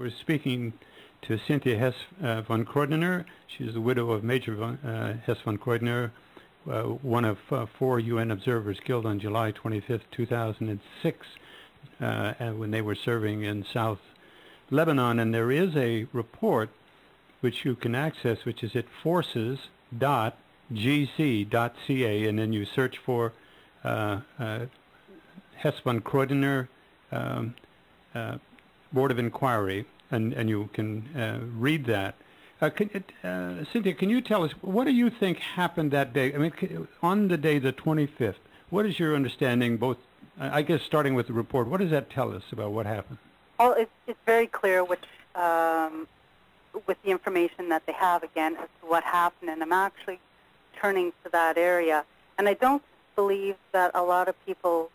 We're speaking to Cynthia Hess-von Kruedener. She's the widow of Major Hess-von Kruedener, one of 4 UN observers killed on July 25th, 2006, when they were serving in South Lebanon. And there is a report which you can access, which is at forces.gc.ca, and then you search for Hess-von Kruedener Board of Inquiry, and you can read that. Cynthia, can you tell us, what do you think happened that day? I mean, on the day, the 25th, what is your understanding, both, I guess starting with the report, what does that tell us about what happened? Well, it's very clear with the information that they have, again, as to what happened, and I'm actually turning to that area. And I don't believe that a lot of people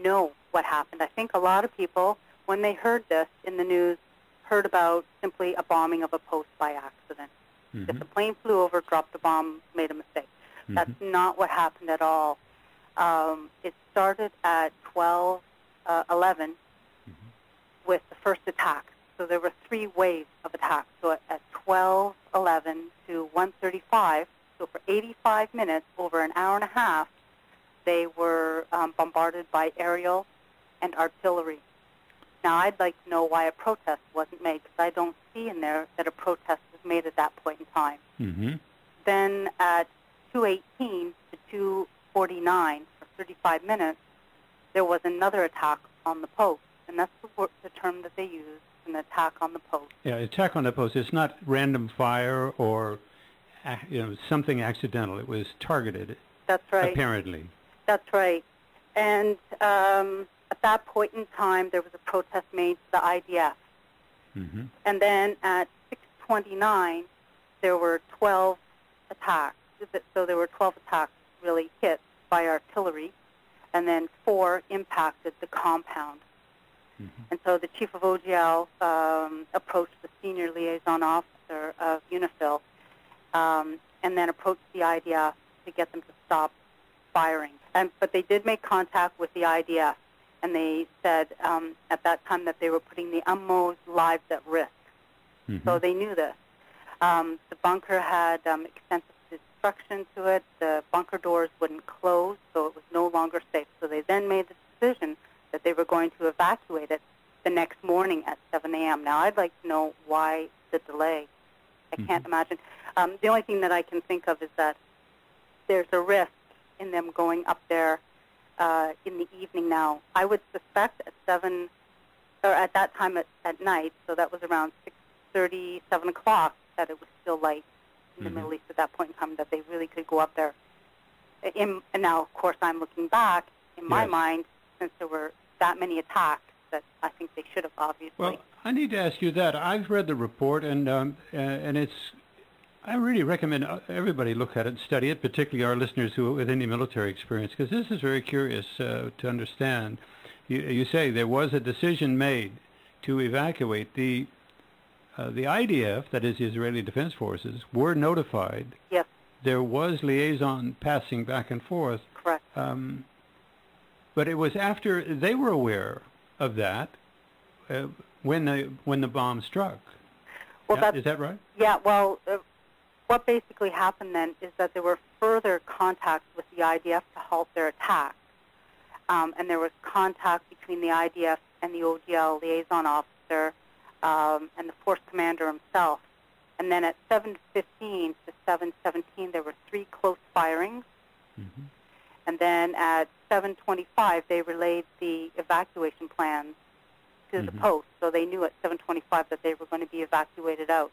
know what happened. I think a lot of people, when they heard this in the news, heard about simply a bombing of a post by accident. Mm-hmm. Just a plane flew over, dropped the bomb, made a mistake. Mm-hmm. That's not what happened at all. It started at 12:11 mm-hmm. with the first attack. So there were 3 waves of attacks. So at 12:11 to 1:35, so for 85 minutes, over an hour and a half, they were bombarded by aerial and artillery. Now, I'd like to know why a protest wasn't made, because I don't see in there that a protest was made at that point in time. Mm-hmm. Then at 2:18 to 2:49, for 35 minutes, there was another attack on the post, and that's the term that they use, an attack on the post. Yeah, attack on the post. It's not random fire or something accidental. It was targeted. That's right. Apparently. That's right. And at that point in time, there was a protest made to the IDF. Mm-hmm. And then at 6:29, there were 12 attacks. So there were 12 attacks really hit by artillery, and then 4 impacted the compound. Mm-hmm. And so the chief of OGL approached the senior liaison officer of UNIFIL, and then approached the IDF to get them to stop firing. But they did make contact with the IDF, and they said at that time that they were putting the UNMO's lives at risk. Mm-hmm. So they knew this. The bunker had extensive destruction to it. The bunker doors wouldn't close, so it was no longer safe. So they then made the decision that they were going to evacuate it the next morning at 7 a.m. Now, I'd like to know why the delay. I Mm-hmm. can't imagine. The only thing that I can think of is that there's a risk in them going up there in the evening now. I would suspect at 7, or at that time at night, so that was around 6:30, 7 o'clock, that it was still light in the Mm-hmm. Middle East at that point in time, that they really could go up there. And now, of course, I'm looking back in my Yes. mind, since there were that many attacks, that I think they should have, obviously. Well, I need to ask you that. I've read the report, and it's. I really recommend everybody look at it and study it, particularly our listeners who with any military experience, because this is very curious to understand. You say there was a decision made to evacuate. The IDF, that is the Israeli Defense Forces, were notified. Yes. There was liaison passing back and forth. Correct. But it was after they were aware of that when the bomb struck. Well, yeah, is that right? Yeah. Well. What basically happened then is that there were further contacts with the IDF to halt their attack. And there was contact between the IDF and the OGL liaison officer and the force commander himself. And then at 7:15 to 7:17, there were 3 close firings. Mm-hmm. And then at 7:25, they relayed the evacuation plans to mm-hmm. the post. So they knew at 7:25 that they were going to be evacuated out.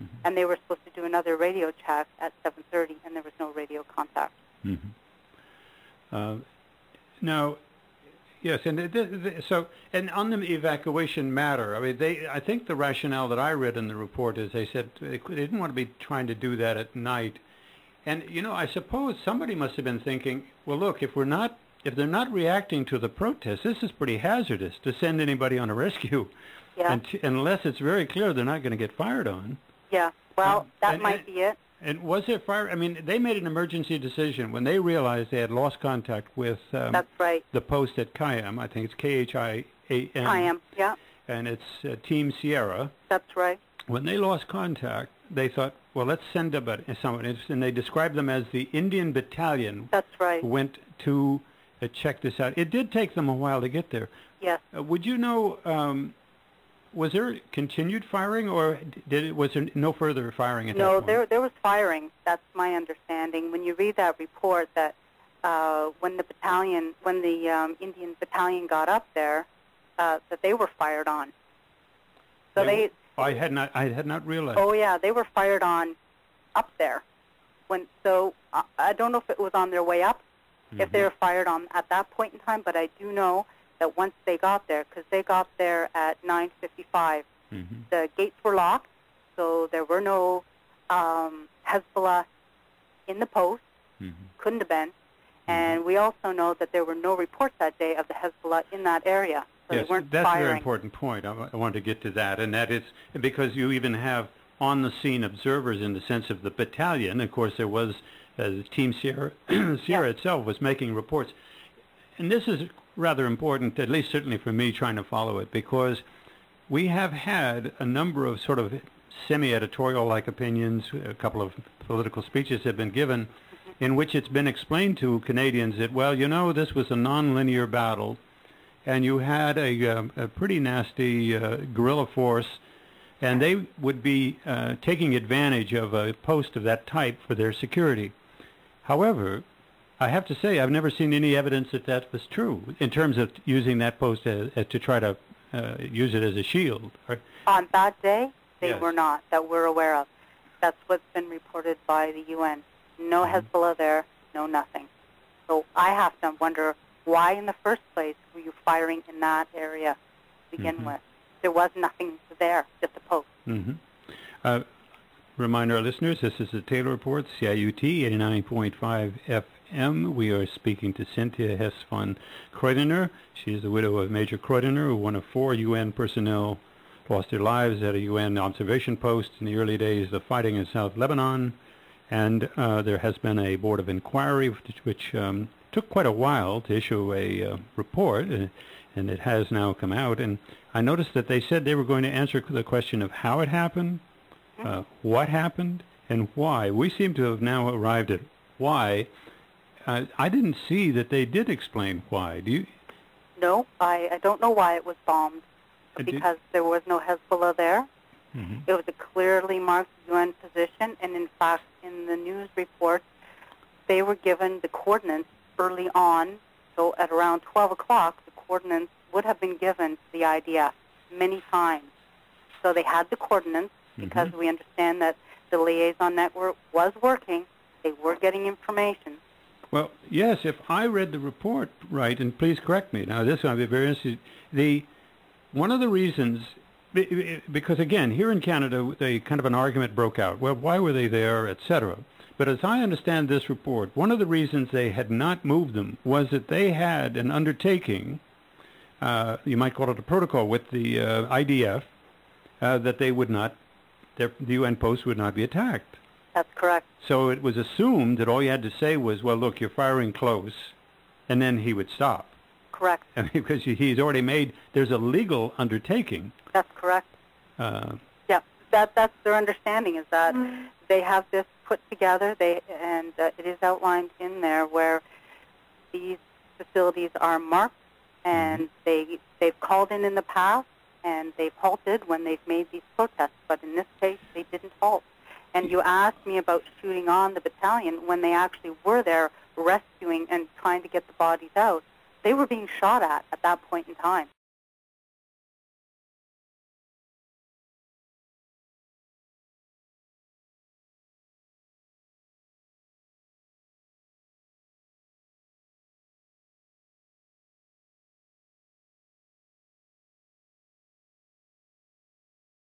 Mm-hmm. And they were supposed to do another radio check at 7:30, and there was no radio contact. Mm-hmm. Now, yes, and so on the evacuation matter, I mean, I think the rationale that I read in the report is they said they didn't want to be trying to do that at night, and I suppose somebody must have been thinking, well, look, if they're not reacting to the protest, this is pretty hazardous to send anybody on a rescue, yeah. Unless it's very clear they're not going to get fired on. Yeah, well, that might be it. And was there fire? I mean, they made an emergency decision when they realized they had lost contact with That's right. the post at Kayam. I think it's K-H-I-A-M. Kayam, yeah. and it's Team Sierra. That's right. When they lost contact, they thought, well, let's send someone, and they described them as the Indian Battalion. That's right. Who went to check this out. It did take them a while to get there. Yes. Would you know, was there continued firing, or was there no further firing at that point? No, there was firing. That's my understanding. When you read that report, that when the Indian Battalion got up there, that they were fired on. So I had not realized. Oh yeah, they were fired on up there. I don't know if it was on their way up, if they were fired on at that point in time, but I do know that once they got there, because they got there at 9:55, the gates were locked, so there were no Hezbollah in the post, couldn't have been, and we also know that there were no reports that day of the Hezbollah in that area. So yes, they weren't that's firing. a very important point. I want to get to that, and that is because you even have on-the-scene observers in the sense of the battalion. Of course, there was Team Sierra. Sierra itself was making reports, and this is rather important, at least certainly for me trying to follow it, because we have had a number of sort of semi-editorial-like opinions. A couple of political speeches have been given in which it's been explained to Canadians that, well, you know, this was a non-linear battle, and you had a pretty nasty guerrilla force, and they would be taking advantage of a post of that type for their security. However, I have to say I've never seen any evidence that that was true in terms of using that post to try to use it as a shield. On that day, they were not, that we're aware of. That's what's been reported by the UN. No Hezbollah there, no nothing. So I have to wonder, why in the first place were you firing in that area to begin with? There was nothing there, just a post. Remind our listeners, this is the Taylor Report, CIUT 89.5 FM. We are speaking to Cynthia Hess-von Kruedener. She is the widow of Major Kruedener, who one of 4 UN personnel lost their lives at a UN observation post in the early days of fighting in South Lebanon. And there has been a board of inquiry which took quite a while to issue a report, and it has now come out. And I noticed that they said they were going to answer the question of how it happened, what happened, and why. We seem to have now arrived at why. I didn't see that they did explain why. Do you? No, I don't know why it was bombed, because there was no Hezbollah there. It was a clearly marked UN position, and in fact, in the news report, they were given the coordinates early on. So at around 12 o'clock, the coordinates would have been given to the IDF many times. So they had the coordinates, because we understand that the liaison network was working. They were getting information. Well, yes, if I read the report right, and please correct me. Now, this might be very interesting. One of the reasons, because again, here in Canada, kind of an argument broke out. Well, why were they there, etc. But as I understand this report, one of the reasons they had not moved them was that they had an undertaking, you might call it a protocol, with the IDF, that they would not, the UN post would not be attacked. That's correct. So it was assumed that all you had to say was, well, look, you're firing close, and then he would stop. Correct. Because he's already made, there's a legal undertaking. That's correct. Yeah, that's their understanding, is that they have this put together, and it is outlined in there where these facilities are marked, and they've called in the past, and they've halted when they've made these protests. But in this case, they didn't halt. And you asked me about shooting on the battalion. When they actually were there rescuing and trying to get the bodies out, they were being shot at that point in time.